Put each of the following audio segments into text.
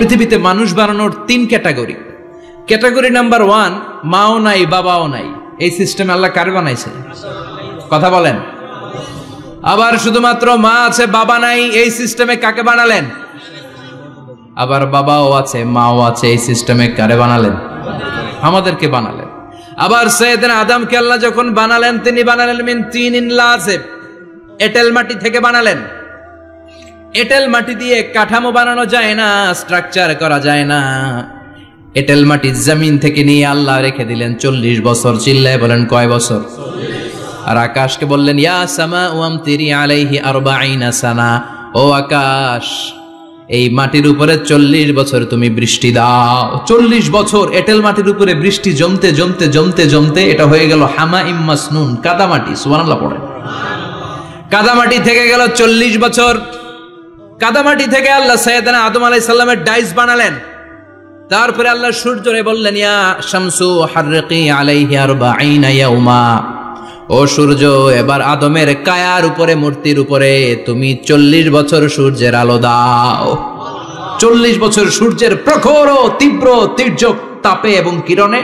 পৃথিবীতে মানুষ বানানোর তিন ক্যাটাগরি। ক্যাটাগরি নাম্বার 1, মাও নাই বাবাও নাই। এই সিস্টেম আল্লাহ কারে বানাইছে? কথা বলেন। আবার শুধুমাত্র মা আছে বাবা নাই, এই সিস্টেমে কাকে বানালেন? আবার বাবাও আছে মাও আছে, এই সিস্টেমে কারে বানালেন? আমাদেরকে বানালেন। আবার সাইয়েদনা আদমকে আল্লাহ যখন বানালেন, তিনি বানালেন মিন তিনিন লাযিব, এঁটেল মাটি থেকে বানালেন। এঁটেল মাটি দিয়ে কাঠামো বানানো যায় না, স্ট্রাকচার করা যায় না। এঁটেল মাটি জমিন থেকে নিয়ে আল্লাহ রেখে দিলেন 40 বছর। চিল্লায় বলেন কয় বছর? আর আকাশকে বললেন ইয়া সামাউ আমতিরি আলাইহি 40 সানা, ও আকাশ এই মাটির উপরে 40 বছর তুমি বৃষ্টি দাও। 40 বছর এঁটেল মাটির উপরে বৃষ্টি জমতে জমতে জমতে জমতে এটা হয়ে গেল হামাইম মাসনুন, কাদামাটি। সুবহানাল্লাহ পড়েন। কাদামাটি থেকে গেল 40 বছর। কাদামাটি থেকে আল্লাহ সাইয়েদনা আদম আলাইহিস সালামের ডাইস বানালেন। তারপরে আল্লাহ সূর্যরে বললেন ইয়া শামসু হাররিকি আলাইহি 40 ইয়াউমা, ও সূর্য এবার আদমের কায়ার উপরে, মূর্তির উপরে তুমি 40 বছর সূর্যের আলো দাও। 40 বছর সূর্যের প্রখর ও তীব্র তির্যক তাপে এবং কিরণে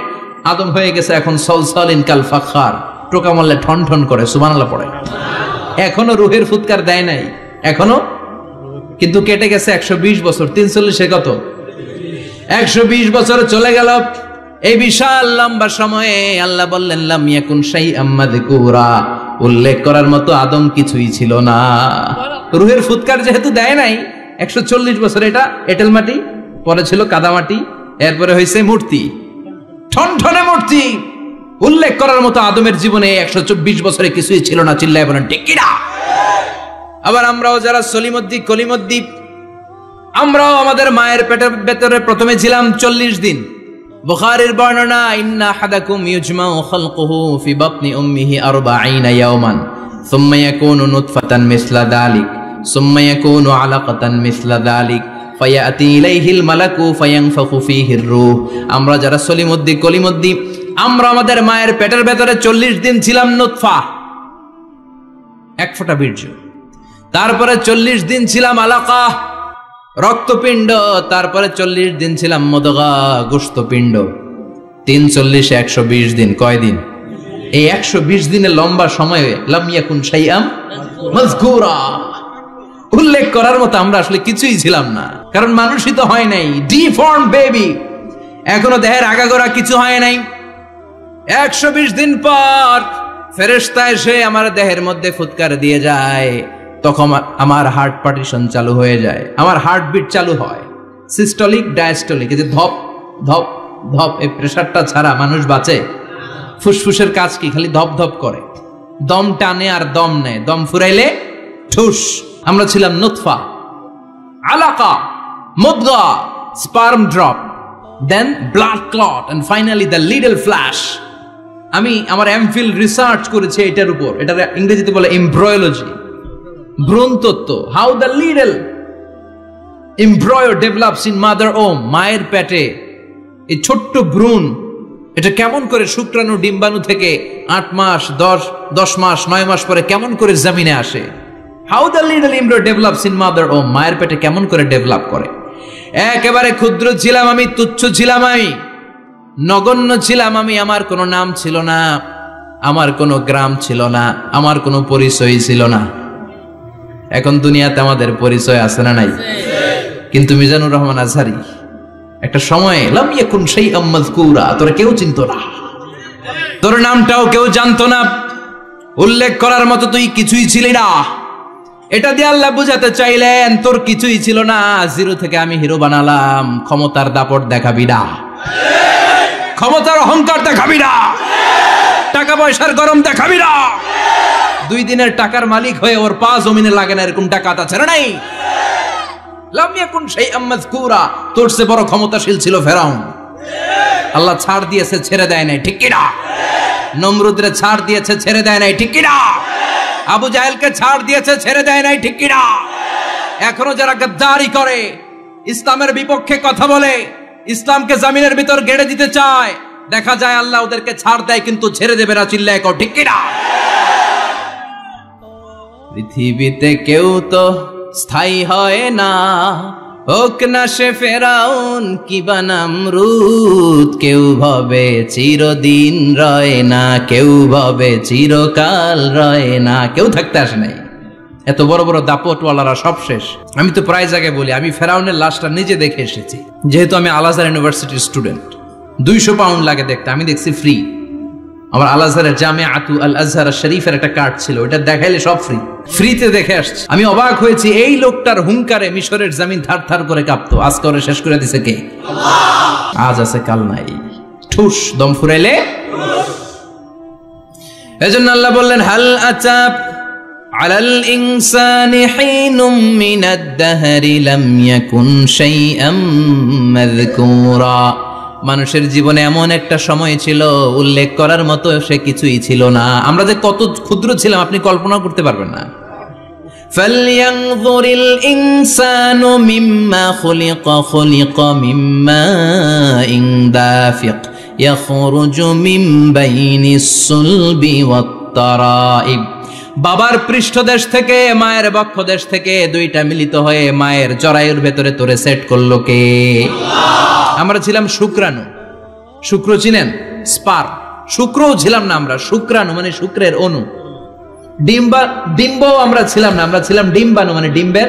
আদম হয়ে গেছে এখন সলসলিন কাল ফাখার, টোকা মারলে ঠন ঠন করে। সুবহানাল্লাহ পড়ে। এখনো রুহের ফুৎকার দেয় নাই এখনো, কিন্তু কেটে গেছে 120 বছর। 340 কত? 120 বছর চলে গেল। এই বিশাল লম্বা সময়ে আল্লাহ বললেন লাম ইয়াকুন শাইআম মাযকুরা, উল্লেখ করার মতো আদম কিছুই ছিল না। রুহের ফুৎকার যেহেতু দেয় নাই 140 বছর, এটা এঁটেল মাটি, পরে ছিল কাদামাটি, এরপরে হয়েছে মূর্তি, ঠনঠনে মূর্তি। উল্লেখ করার মতো আদমের জীবনে 124 বছরে কিছুই ছিল না। চিল্লায় বলেন ঠিক কিনা? আবার আমরাও যারা সলিমদ্দি কলিমদ্দি, আমরাও আমাদের মায়ের পেটের ভেতরে প্রথমে ছিলাম 40 দিন। বুখারীর বর্ণনা ইন্না হাদাকুম ইউজমাউ খালকুহু ফি বাতনি উম্মিহি 40 ইয়াওমান সুম্মা ইয়াকুনু নুতফাতান মিসলা যালিক সুম্মা ইয়াকুনু আলাকাতান মিসলা যালিক ফায়াতি ইলাইহিল মালাকু ফায়ানফাখু ফীহির রূহ। আমরা যারা সলিমদ্দি কলিমদ্দি, আমরা আমাদের মায়ের পেটের ভেতরে 40 দিন ছিলাম নুতফা, এক ফোঁটা বীর্য। তারপরে 40 দিন ছিলাম আলাকা, রক্তপিণ্ড। তারপরে 40 দিন ছিলাম মুদগা, গোশতপিণ্ড। 340 120 দিন। কয় দিন? এই 120 দিনের লম্বা সময়ে লাম ইয়াকুন শাইআম মাযকুরা, উল্লেখ করার মতো আমরা আসলে কিছুই ছিলাম না, কারণ মানুষই তো হয় নাই, ডিফর্ম বেবি, এখনো দেহের আগাগোড়া কিছু হয় নাই। 120 দিন পর ফেরেশতা এসে আমার দেহের মধ্যে ফুৎকার দিয়ে যায়, তখন আমার হার্ট পার্টিশন চালু হয়ে যায়, আমার হার্টবিট চালু হয়, সিস্টোলিক ডায়াস্টোলিক। এই যে ধপ ধপ ধপ, এই প্রেসারটা ছাড়া মানুষ বাঁচে? ফুসফুসের কাজ কি? খালি ধপ ধপ করে, দম টানে আর দম নেয়, দম ফুরাইলে ঠুস। আমরা ছিলাম নুতফা, আলাকা, মুদগা, sperm drop, then blood clot, and finally the little flesh. আমি আমার এমফিল রিসার্চ করেছি এটার উপর, এটা ইংরেজিতে বলে এমব্রয়োলজি, ভ্রূণতত্ত্ব। How the little embryo develops in mother womb, মায়ের পেটে এই ছোট্ট ভ্রূণ, এটা কেমন করে শুক্রাণু ডিম্বাণু থেকে 8 মাস 10 মাস 9 মাস পরে কেমন করে জমিনে আসে। How the little embryo develops in mother womb, মায়ের পেটে কেমন করে ডেভেলপ করে। একেবারে ক্ষুদ্র ছিলাম আমি, তুচ্ছ ছিলাম আমি, নগণ্য ছিলাম আমি। আমার কোনো নাম ছিল না, আমার কোনো গ্রাম ছিল না, আমার কোনো পরিচয় ছিল না। এখন দুনিয়াতে আমাদের পরিচয় আছে না নাই? কিন্তু মিজানুর রহমান আজহারি একটা সময়ে লাম ইয়াকুন শাইআম মাযকুরা, তোরা কেউ চিনতো না, তোর নামটাও কেউ জানতো না, উল্লেখ করার মতো তুই কিছুই ছিলি না। এটা দিয়ে আল্লাহ বুঝাতে চাইলেন তোর কিছুই ছিল না, জিরো থেকে আমি হিরো বানালাম। ক্ষমতার দাপট দেখাবি না, ক্ষমতার অহংকার দেখাবি না, টাকা পয়সার গরম দেখাবি না। 2 দিনের টাকার মালিক হয়ে ওর পা জমিনে লাগে না, এরকম টাকা আছে না নাই? লাম ইয়াকুন শাইআম মাযকুরা, তোর চেয়ে বড় ক্ষমতাশীল ছিল ফেরাউন। আল্লাহ ছাড় দিয়েছে, ছেড়ে দেয় নাই, ঠিক কি না? নমরুদরে ছাড় দিয়েছে, ছেড়ে দেয় নাই, ঠিক কি না? আবু জাহেলকে ছাড় দিয়েছে, ছেড়ে দেয় নাই, ঠিক কি না? এখনো যারা গাদ্দারি করে, ইসলামের বিপক্ষে কথা বলে, ইসলামকে জমিনের ভিতর গেড়ে দিতে চায়, দেখা যায় আল্লাহ ওদেরকে ছাড় দেয়, কিন্তু ছেড়ে দেবে না। চিল্লায় কও ঠিক কি না? পৃথিবীতে কেউ তো স্থায়ী হয় না, হোক না সে ফেরাউন কিবা নামরুদ, কেউ ভাবে চিরদিন রয় না, কেউ ভাবে চিরকাল রয় না। কেউ থাকতে আসে নাই, এত বড় বড় দাপটওয়ালারা সব শেষ। আমি তো প্রায় জায়গায় বলি, আমি ফেরাউনের লাশটা নিজে দেখে এসেছি, যেহেতু আমি আল আজহার ইউনিভার্সিটির স্টুডেন্ট। 200 পাউন্ড লাগে দেখতে, আমি দেখছি ফ্রি। আমার আল আজহারের জামিআতু আল আজহার শরীফের একটা কার্ড ছিল, ওটা দেখাইলে সব ফ্রি, ফ্রিতে দেখে আসছি। আমি অবাক হয়েছি, এই লোকটার হুঙ্কারে মিশরের জমিন থার থার করে কাঁপতো, আজ করে শেষ করে দিছে কে? আল্লাহ। আজ আছে কাল নাই, ঠুস দম ফুরাইলে। এজন্য আল্লাহ বললেন, হাল আতাব আলাল ইনসানি হিনুম মিনাদ দাহরি লাম ইয়াকুন শাইআম মাযকুরা। মানুষের জীবনে এমন একটা সময় ছিল, উল্লেখ করার মতো সে কিছুই ছিল না। আমরা যে কত ক্ষুদ্র ছিলাম আপনি কল্পনা করতে পারবেন না। ফালইয়ানযুরিল ইনসানু মিম্মা খুলিকা, খুলিকা মিম্মা ইন দাফিক ইয়াখরুজু মিন বাইনিস সুলবি ওয়াত তারাইব। বাবার পৃষ্ঠদেশ থেকে, মায়ের বক্ষদেশ থেকে দুইটা মিলিত হয়ে মায়ের জরায়ুর ভেতরে তোরে সেট করলো কে? আমরা ছিলাম শুক্রাণু। শুক্র চিনেন? স্পার। শুক্রও ছিলাম না আমরা, শুক্রাণু মানে শুক্রের অণু। ডিম্বও আমরা ছিলাম না, আমরা ছিলাম ডিম্বাণু মানে ডিম্বের।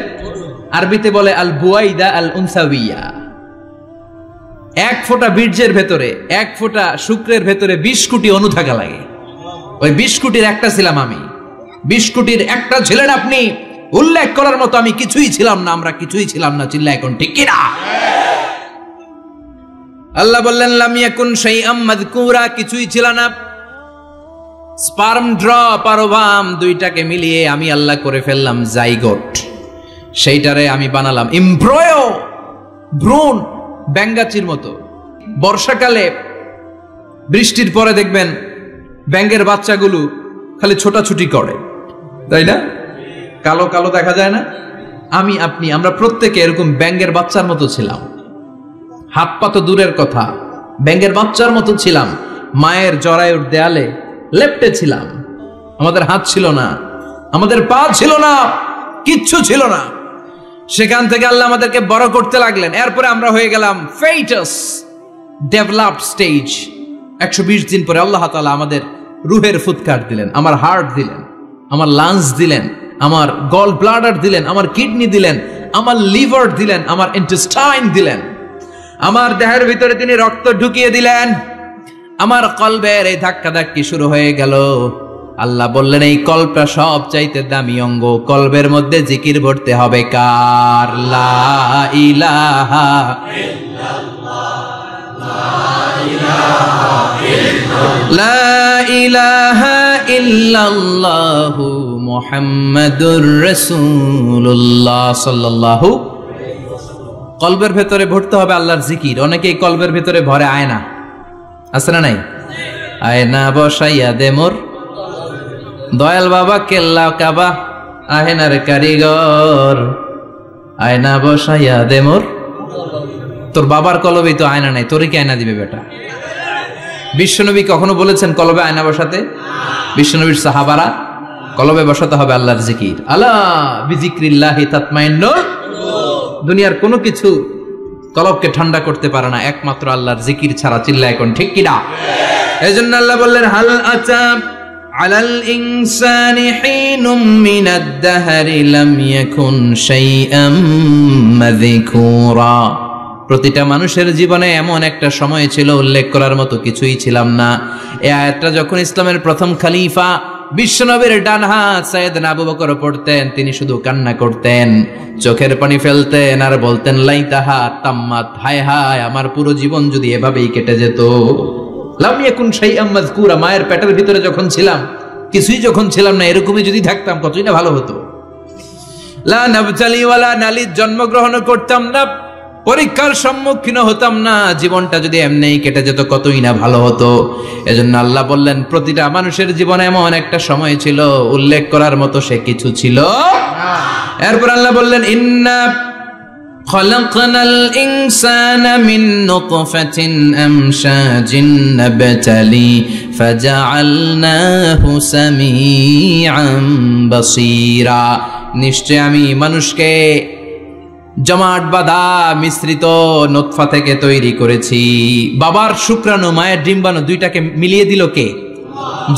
আরবিতে বলে আল বুয়াইদা আল উনসাউইয়া। এক ফোঁটা বীর্যের ভেতরে, এক ফোঁটা শুক্রের ভেতরে 20 কোটি অণু থাকা লাগে। ওই 20 কোটির একটা ছিলাম আমি। 20 কোটির একটা ছিলেন আপনি। উল্লেখ করার মতো আমি কিছুই ছিলাম না, আমরা কিছুই ছিলাম না। চিল্লা এখন ঠিক কিনা? আল্লাহ বললেন, লাম ইয়াকুন শাইআম মাযকুরা, কিছুই ছিল না। স্পার্ম ড্রপ আর ওভাম দুইটাকে মিলিয়ে আমি আল্লাহ করে ফেললাম জাইগোট। সেইটারে আমি বানালাম এমব্রয়ো, ভ্রূণ, ব্যাঙ্গাচির মতো। বর্ষাকালে বৃষ্টির পরে দেখবেন ব্যাঙের বাচ্চাগুলো খালি ছোটাছুটি করে, তাই না? কালো কালো দেখা যায় না? আমি আপনি আমরা প্রত্যেকে এরকম ব্যাঙের বাচ্চার মতো ছিলাম। হাত পা তো দূরের কথা, ব্যাঙের বাচ্চার মতো ছিলাম। মায়ের জরায়ুর দেয়ালে লেপ্টে ছিলাম। আমাদের হাত ছিল না, আমাদের পা ছিল না, কিচ্ছু ছিল না। সেখান থেকে আল্লাহ আমাদেরকে বড় করতে লাগলেন। এরপরে আমরা হয়ে গেলাম ফেটাস, ডেভেলপড স্টেজ। 120 দিন পরে আল্লাহ তাআলা আমাদের রুহের ফুৎকার দিলেন, আমার হার্ট দিলেন, আমার লাংস দিলেন, আমার গল ব্লাডার দিলেন, আমার কিডনি দিলেন, আমার লিভার দিলেন, আমার ইন্টেস্টাইন দিলেন। আমার দেহের ভিতরে তিনি রক্ত ঢুকিয়ে দিলেন। আমার কলবের এই ধাক্কাধাক্কি শুরু হয়ে গেল। আল্লাহ বললেন, এই কলবটা সব চাইতে দামি অঙ্গ, কলবের মধ্যে জিকির ভরতে হবে কার? লা ইলাহা লা ইলাহা ইল্লাল্লাহু মুহাম্মাদুর রাসূলুল্লাহ সাল্লাল্লাহু। কলবের ভেতরে ভরতে হবে আল্লাহর জিকির। অনেকেই কলবের ভেতরে ভরে আয়না, আছে না নাই? আয়না বসাইয়া দে মোর দয়াল বাবা, কেল্লা কাবা আহেনার কারিগর। আয়না বসাইয়া দে মোর। তোর বাবার কলবেই তো আয়না নাই, তোরে কি আয়না দিবে বেটা? বিশ্বনবী কখনো বলেছেন কলবে আয়না বসাতে? বিশ্বনবীর সাহাবারা কলবে বসাতে হবে আল্লাহর জিকির। আলা বিজিক্রিল্লাহি তাতমাইন্নুল। দুনিয়ার কোনো কিছু কলবকে ঠান্ডা করতে পারে না, একমাত্র আল্লাহর জিকির ছাড়া। চিল্লা এখন ঠিক কিনা? এজন্য আল্লাহ বললেন, হাল আতা আলাল ইনসানি হিনুম মিনাদ দাহরি লাম ইয়াকুন শাইআম মাযকুরা। প্রতিটা মানুষের জীবনে এমন একটা সময় ছিল, উল্লেখ করার মতো কিছুই ছিলাম না। এই আয়াতটা যখন ইসলামের প্রথম খলিফা বিশ্বনবীর ডান হাত সাইয়েদনা আবু বকর পড়তেন, তিনি শুধু কান্না করতেন, চোখের পানি ফেলতেন আর বলতেন, লাইতাহা তাম্মাত, হায় হায় আমার পুরো জীবন যদি এভাবেই কেটে যেত। লাম ইয়াকুন শাইআম মাযকুরা, মায়ের পেটের ভিতরে যখন ছিলাম, কিছুই যখন ছিলাম না, এরকমই যদি থাকতাম কতই না ভালো হতো। লা নাবতালি ওয়ালা নালিদ, জন্মগ্রহণ করতাম না, পরীক্ষার সম্মুখীন হতাম না, জীবনটা যদি এমনিই কেটে যেত কতই না ভালো হতো। এজন্য আল্লাহ বললেন, প্রতিটা মানুষের জীবনে এমন একটা সময় ছিল, উল্লেখ করার মতো সে কিছু ছিল না। এরপর আল্লাহ বললেন, ইন্না খলাকনাল ইনসানা মিন নুতফাতিন আমশাজিন নাবতালি ফাজআলনাহু সামিআন বাসীরা। নিশ্চয় আমি মানুষকে জমাট বাঁধা মিশ্রিত নুতফা থেকে তৈরি করেছি। বাবার শুক্রাণু মায়ের ডিম্বাণু দুইটাকে মিলিয়ে দিল কে?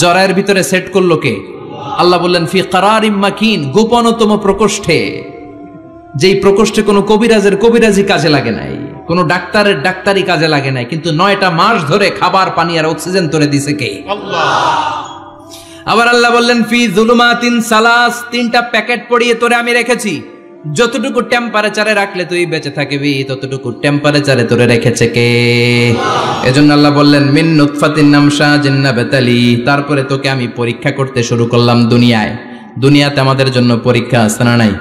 জরায়ের ভিতরে সেট করলো কে? আল্লাহ বললেন ফি কারারিম মাকিন, গোপনতম প্রকোষ্ঠে, যেই প্রকোষ্ঠে কোনো কবিরাজের কবিরাজি কাজে লাগে নাই, কোনো ডাক্তারের ডাক্তারি কাজে লাগে নাই, কিন্তু 9টা মাস ধরে খাবার পানি আর অক্সিজেন তোরে দিছে কে? আল্লাহ। আবার আল্লাহ বললেন ফি যুলুমাতিন সালাস, 3টা প্যাকেট পড়িয়ে তোরে আমি রেখেছি, যতটুকু টেম্পারেচারে রাখলে তুই বেঁচে থাকবি ততটুকু টেম্পারেচারে তোরে রেখেছে কে? এজন্য আল্লাহ বললেন মিন নুতফাতিন নামশাজিন নাবতালি, তারপরে তোকে আমি পরীক্ষা করতে শুরু করলাম দুনিয়ায়। দুনিয়াতে আমাদের জন্য পরীক্ষা আছে না নাই?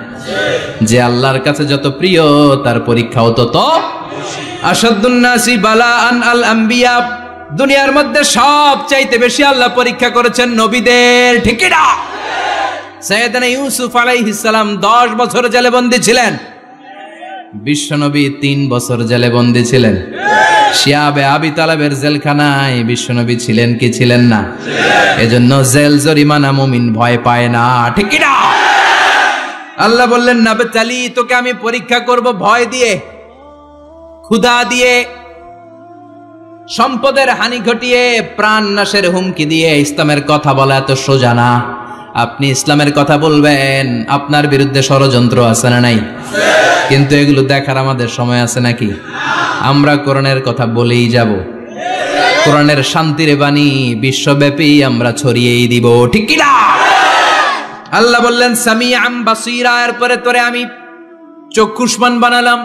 যে আল্লাহর কাছে যত প্রিয় তার পরীক্ষাও তত আশাদ্দুন নাসি বালাআন আল আম্বিয়া। দুনিয়ার মধ্যে সব চাইতে বেশি আল্লাহ পরীক্ষা করেছেন নবীদের, ঠিক কি না? সাইয়েদনা ইউসুফ আলাইহিস সালাম 10 বছর জেলে বন্দী ছিলেন, বিশ্বনবী 3 বছর জেলে বন্দী ছিলেন। শিয়াবে আবি তালেবের জেলখানায় বিশ্বনবী ছিলেন কি ছিলেন না? এজন্য জেল জরিমানা মুমিন ভয় পায় না, ঠিক কি না? আল্লাহ বললেন নাবতালি, তোকে আমি পরীক্ষা করব ভয় দিয়ে, ক্ষুধা দিয়ে, সম্পদের হানি ঘটিয়ে, প্রাণ নাশের হুমকি দিয়ে। ইসলামের কথা বলা এত সোজা না। আপনি ইসলামের কথা বলবেন, আপনার বিরুদ্ধে ষড়যন্ত্র আছে না নাই? কিন্তু এগুলো দেখার আমাদের সময় আছে নাকি? আমরা কোরআনের কথা বলেই যাব, কোরআনের শান্তির বাণী বিশ্বব্যাপী আমরা ছড়িয়েই দিব, ঠিক কি না? আল্লাহ বললেন সামিআম বাসীরা, এরপরে তোরে আমি চক্ষুষ্মান বানালাম,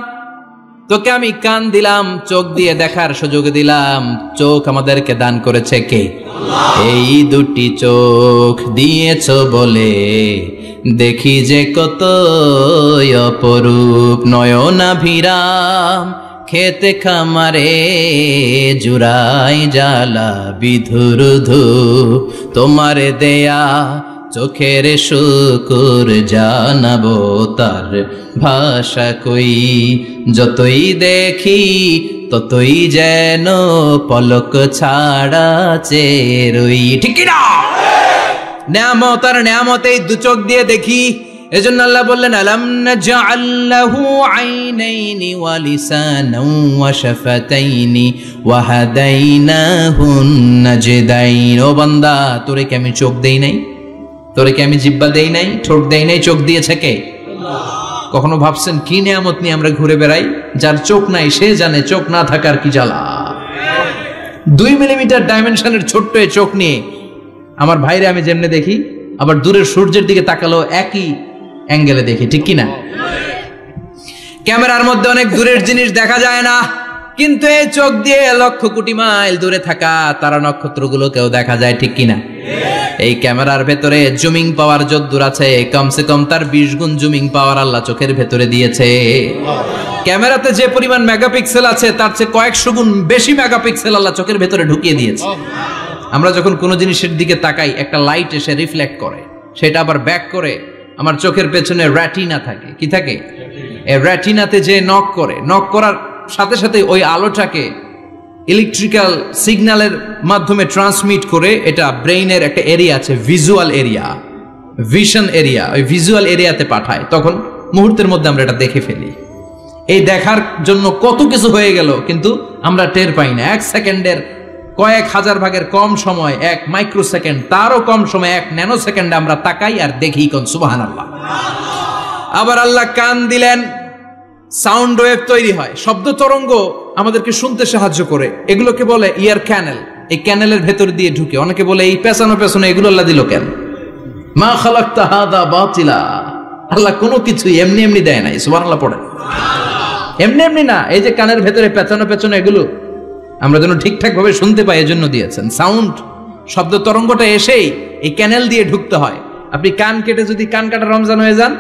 তোকে আমি কান দিলাম, চোখ দিয়ে দেখার সুযোগ দিলাম। চোখ আমাদেরকে দান করেছে কে? এই দুটি চোখ দিয়েছ বলে দেখি যে কত অপরূপ, নয়নাভিরাম খেতে খামারে জুড়াই জ্বালা বিধুর ধূপ, তোমারে দেয়া চোখের শুকুর জানাবো তার ভাষা কই, যতই দেখি ততই যেন পলক ছাড়া চেরই, ঠিক কি না? নেয়ামত আর নেয়ামতেই 2 চোখ দিয়ে দেখি। এজন্য আল্লাহ বললেন আলাম নাজআল লাহু আইনাইনি ওয়া লিসানান ওয়া শাফাতাইনি ওয়া হাদাইনাহুন নাজদাইন। ও বান্দা, তোরে কি আমি চোখ দেই নাই? তোরে কি আমি জিহ্বা দেই নাই, ঠোঁট দেই নাই? চোখ দিয়েছে কে? আল্লাহ। কখনো ভাবছেন কি নিয়ামত নিয়ে আমরা ঘুরে বেড়াই? যার চোখ নাই সে জানে চোখ না থাকার কি জ্বালা। 2 মিলিমিটার ডাইমেনশনের ছোট্ট এই চোখ নিয়ে আমার ভাইরে আমি যেমনে দেখি, আবার দূরের সূর্যের দিকে তাকালো একই অ্যাঙ্গেলে দেখি, ঠিক কি না? ক্যামেরার মধ্যে অনেক দূরের জিনিস দেখা যায় না, কিন্তু এই চোখ দিয়ে লক্ষ কোটি মাইল দূরে থাকা তারা নক্ষত্রগুলোকেও দেখা যায়, ঠিক কি না? এই ক্যামেরার ভেতরে জুমিং পাওয়ার যদ্দূর আছে, কমসে কম তার 20 গুণ জুমিং পাওয়ার আল্লাহ চোখের ভেতরে দিয়েছে। ক্যামেরাতে যে পরিমাণ মেগাপিক্সেল আছে তার চেয়ে কয়েকশো গুণ বেশি মেগাপিক্সেল আল্লাহ চোখের ভেতরে ঢুকিয়ে দিয়েছে। আমরা যখন কোনো জিনিসের দিকে তাকাই, একটা লাইট এসে রিফ্লেক্ট করে, সেটা আবার ব্যাক করে আমার চোখের পেছনে রেটিনা থাকে। কি থাকে? এই রেটিনাতে যে নক করে, নক করার সাথে সাথে ওই আলোটাকে ইলেকট্রিক্যাল সিগন্যালের মাধ্যমে ট্রান্সমিট করে এটা ব্রেইনের একটা এরিয়া আছে, ভিজুয়াল এরিয়া, ভিশন এরিয়া, ওই ভিজুয়াল এরিয়াতে পাঠায়। তখন মুহূর্তের মধ্যে আমরা এটা দেখে ফেলি। এই দেখার জন্য কত কিছু হয়ে গেল, কিন্তু আমরা টের পাই না। 1 সেকেন্ডের কয়েক হাজার ভাগের কম সময়, 1 মাইক্রোসেকেন্ড, তারও কম সময়, 1 ন্যানো সেকেন্ডে আমরা তাকাই আর দেখি। কোন সুবহানাল্লাহ। আবার আল্লাহ কান দিলেন, সাউন্ড ওয়েভ তৈরি হয়, শব্দ তরঙ্গ আমাদেরকে শুনতে সাহায্য করে। এগুলোকে বলে ইয়ার ক্যানেল। এই ক্যানেলের ভেতর দিয়ে ঢুকে। অনেকে বলে এই পেছানো পেছনে এগুলো আল্লাহ দিল কেন? মা খালাকতা হাদা বাতিলা, আল্লাহ কোনো কিছুই এমনি এমনি দেয় নাই। সুবহানাল্লাহ পড়ে, এমনি এমনি না। এই যে কানের ভেতরে পেছানো পেছনে এগুলো আমরা যেন ঠিকঠাক ভাবে শুনতে পাই, এজন্য দিয়েছেন। সাউন্ড, শব্দ তরঙ্গটা এসেই এই ক্যানেল দিয়ে ঢুকতে হয়। আপনি কান কেটে যদি কান কাটা রমজান হয়ে যান,